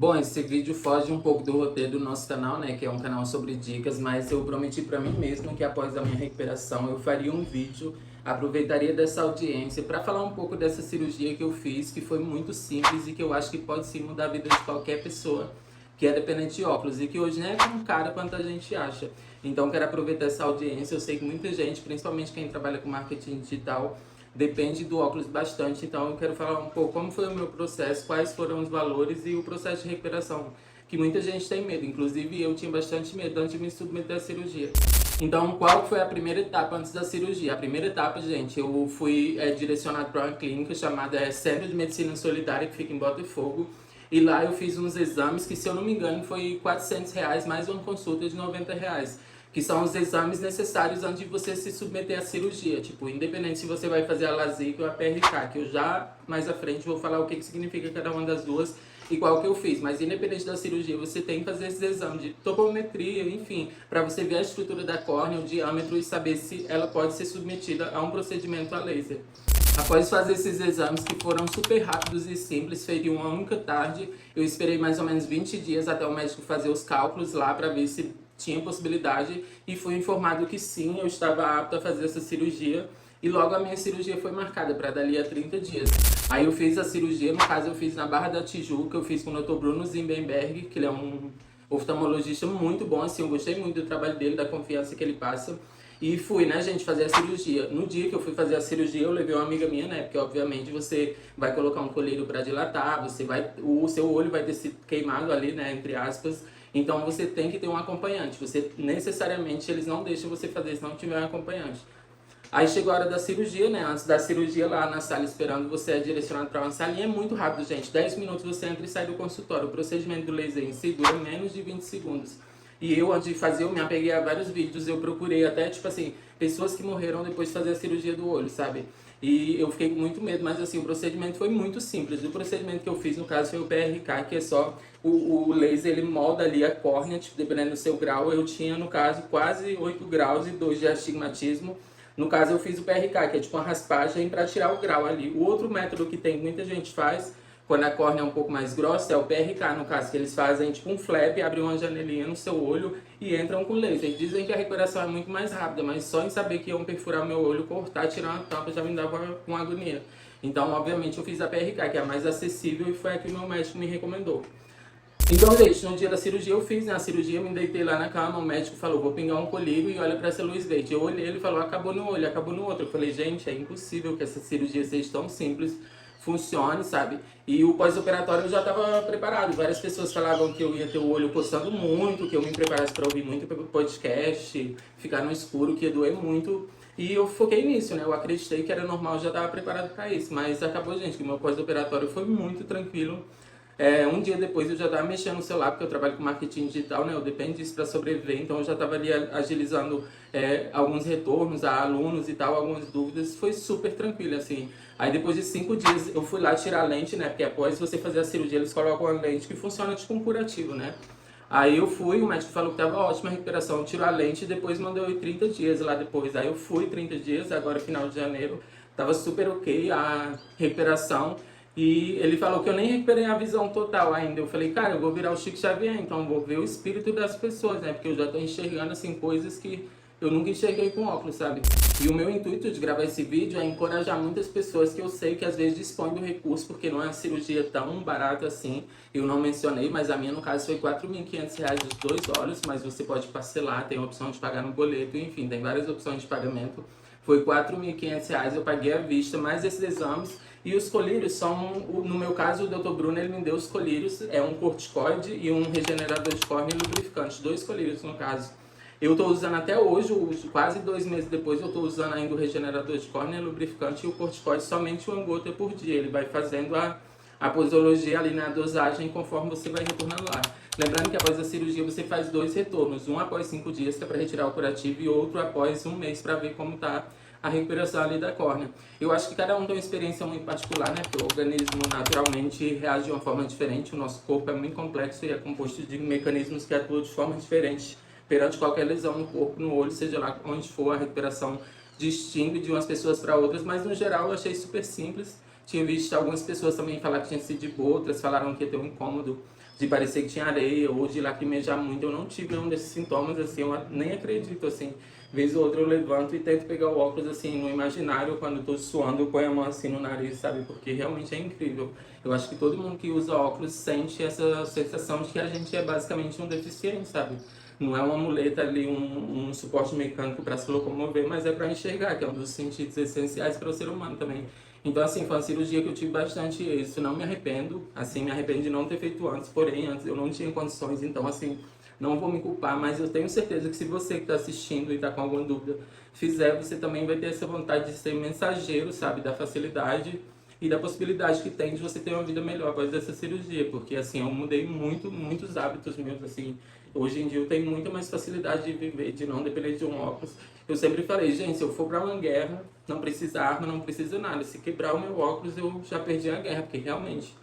Bom, esse vídeo foge um pouco do roteiro do nosso canal, né, que é um canal sobre dicas, mas eu prometi para mim mesmo que após a minha recuperação eu faria um vídeo, aproveitaria dessa audiência para falar um pouco dessa cirurgia que eu fiz, que foi muito simples e que eu acho que pode sim mudar a vida de qualquer pessoa que é dependente de óculos e que hoje não é tão caro quanto a gente acha. Então quero aproveitar essa audiência, eu sei que muita gente, principalmente quem trabalha com marketing digital, depende do óculos bastante, então eu quero falar um pouco como foi o meu processo, quais foram os valores e o processo de recuperação, que muita gente tem medo, inclusive eu tinha bastante medo antes de me submeter à cirurgia. Então, qual foi a primeira etapa antes da cirurgia? A primeira etapa, gente, eu fui direcionado para uma clínica chamada Centro de Medicina Solidária, que fica em Botafogo, e lá eu fiz uns exames que, se eu não me engano, foi R$ 400, mais uma consulta de R$ 90, que são os exames necessários antes de você se submeter à cirurgia. Tipo, independente se você vai fazer a LASIK ou a PRK, que eu já mais à frente vou falar o que significa cada uma das duas e qual que eu fiz. Mas independente da cirurgia, você tem que fazer esses exames de topometria, enfim, para você ver a estrutura da córnea, o diâmetro e saber se ela pode ser submetida a um procedimento a laser. Após fazer esses exames, que foram super rápidos e simples, feito em uma única tarde, eu esperei mais ou menos 20 dias até o médico fazer os cálculos lá para ver se tinha possibilidade, e fui informado que sim, eu estava apto a fazer essa cirurgia, e logo a minha cirurgia foi marcada para dali a 30 dias. Aí eu fiz a cirurgia, no caso eu fiz na Barra da Tijuca, eu fiz com o Dr. Bruno Zimbenberg, que ele é um oftalmologista muito bom, assim, eu gostei muito do trabalho dele, da confiança que ele passa. E fui, né, gente, fazer a cirurgia. No dia que eu fui fazer a cirurgia, eu levei uma amiga minha, né, porque obviamente você vai colocar um colírio para dilatar, o seu olho vai ter sido queimado ali, né, entre aspas. Então você tem que ter um acompanhante. Você necessariamente, eles não deixam você fazer se não tiver um acompanhante. Aí chegou a hora da cirurgia, né? Antes da cirurgia, lá na sala esperando, você é direcionado para uma salinha. É muito rápido, gente. 10 minutos você entra e sai do consultório. O procedimento do laser em si dura menos de 20 segundos. E eu, antes de fazer, eu me apeguei a vários vídeos. Eu procurei até, tipo assim, pessoas que morreram depois de fazer a cirurgia do olho, sabe? E eu fiquei com muito medo, mas assim, o procedimento foi muito simples. O procedimento que eu fiz, no caso, foi o PRK, que é só o laser, ele molda ali a córnea, tipo, dependendo do seu grau. Eu tinha, no caso, quase 8 graus e 2 de astigmatismo. No caso, eu fiz o PRK, que é tipo uma raspagem para tirar o grau ali. O outro método que tem, muita gente faz, quando a córnea é um pouco mais grossa, é o PRK, no caso, que eles fazem tipo um flap, abrem uma janelinha no seu olho e entram com laser. Dizem que a recuperação é muito mais rápida, mas só em saber que iam perfurar meu olho, cortar, tirar uma tampa, já me dava uma agonia. Então, obviamente, eu fiz a PRK, que é a mais acessível e foi a que o meu médico me recomendou. Então, gente, no dia da cirurgia eu fiz, né? A cirurgia, eu me deitei lá na cama, o médico falou, vou pingar um colírio e olha pra essa luz verde. Eu olhei, ele falou, acabou no olho, acabou no outro. Eu falei, gente, é impossível que essa cirurgia seja tão simples, funcione, sabe? E o pós-operatório eu já estava preparado. Várias pessoas falavam que eu ia ter o olho coçando muito, que eu me preparasse para ouvir muito podcast, ficar no escuro, que ia doer muito. E eu foquei nisso, né? Eu acreditei que era normal, eu já estava preparado para isso. Mas acabou, gente, que o meu pós-operatório foi muito tranquilo. Um dia depois eu já estava mexendo no celular, porque eu trabalho com marketing digital, né? Eu dependo disso para sobreviver, então eu já estava ali agilizando alguns retornos a alunos e tal, algumas dúvidas. Foi super tranquilo, assim. Aí depois de 5 dias eu fui lá tirar a lente, né? Porque após você fazer a cirurgia, eles colocam a lente que funciona tipo um curativo, né? Aí eu fui, o médico falou que tava ótima a recuperação, tirou a lente e depois mandou eu ir 30 dias lá depois. Aí eu fui 30 dias, agora final de janeiro, tava super ok a recuperação. E ele falou que eu nem recuperei a visão total ainda. Eu falei, cara, eu vou virar o Chico Xavier, então eu vou ver o espírito das pessoas, né? Porque eu já tô enxergando, assim, coisas que eu nunca enxerguei com óculos, sabe? E o meu intuito de gravar esse vídeo é encorajar muitas pessoas que eu sei que às vezes dispõem do recurso, porque não é uma cirurgia tão barata assim. Eu não mencionei, mas a minha, no caso, foi R$ 4.500 os 2 olhos, mas você pode parcelar, tem a opção de pagar no boleto, enfim, tem várias opções de pagamento. Foi R$ 4.500, eu paguei à vista, mais esses exames. E os colírios são, no meu caso, o Dr. Bruno, ele me deu os colírios, é um corticoide e um regenerador de córnea e lubrificante, 2 colírios no caso. Eu estou usando até hoje, quase 2 meses depois, eu estou usando ainda o regenerador de córnea, lubrificante e o corticoide somente uma gota por dia. Ele vai fazendo a posologia ali na dosagem conforme você vai retornando lá. Lembrando que após a cirurgia você faz 2 retornos, um após 5 dias, que é para retirar o curativo, e outro após 1 mês para ver como está a recuperação ali da córnea. Eu acho que cada um tem uma experiência muito particular, né? Porque o organismo naturalmente reage de uma forma diferente, o nosso corpo é muito complexo e é composto de mecanismos que atuam de forma diferente perante qualquer lesão no corpo, no olho, seja lá onde for, a recuperação distingue de umas pessoas para outras, mas no geral eu achei super simples. Tinha visto algumas pessoas também falar que tinha sido de boa, outras falaram que ia ter um incômodo de parecer que tinha areia ou de lacrimejar muito. Eu não tive nenhum desses sintomas, assim, eu nem acredito, assim. Vez ou outra eu levanto e tento pegar o óculos, assim, no imaginário, quando eu tô suando, eu ponho a mão assim no nariz, sabe? Porque realmente é incrível. Eu acho que todo mundo que usa óculos sente essa sensação de que a gente é basicamente um deficiente, sabe? Não é uma muleta ali, um suporte mecânico para se locomover, mas é para enxergar, que é um dos sentidos essenciais para o ser humano também. Então, assim, foi uma cirurgia que eu tive bastante êxito, não me arrependo, assim, me arrependo de não ter feito antes, porém, antes eu não tinha condições, então, assim, não vou me culpar, mas eu tenho certeza que se você que está assistindo e está com alguma dúvida fizer, você também vai ter essa vontade de ser mensageiro, sabe, da facilidade e da possibilidade que tem de você ter uma vida melhor após essa cirurgia, porque assim, eu mudei muitos hábitos meus, assim, hoje em dia eu tenho muita mais facilidade de viver, de não depender de um óculos. Eu sempre falei, gente, se eu for para uma guerra, não precisa arma, não precisa nada, se quebrar o meu óculos eu já perdi a guerra, porque realmente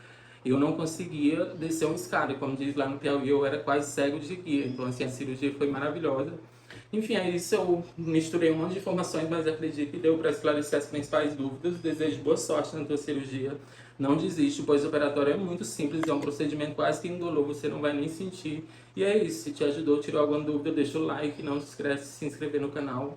eu não conseguia descer uma escada, como diz lá no Piauí, eu era quase cego de guia, então assim, a cirurgia foi maravilhosa. Enfim, é isso, eu misturei um monte de informações, mas acredito que deu para esclarecer as principais dúvidas. Desejo boa sorte na tua cirurgia. Não desiste, o pós-operatório é muito simples, é um procedimento quase que indolor, você não vai nem sentir. E é isso, se te ajudou, tirou alguma dúvida, deixa o like, não se esquece de se inscrever no canal.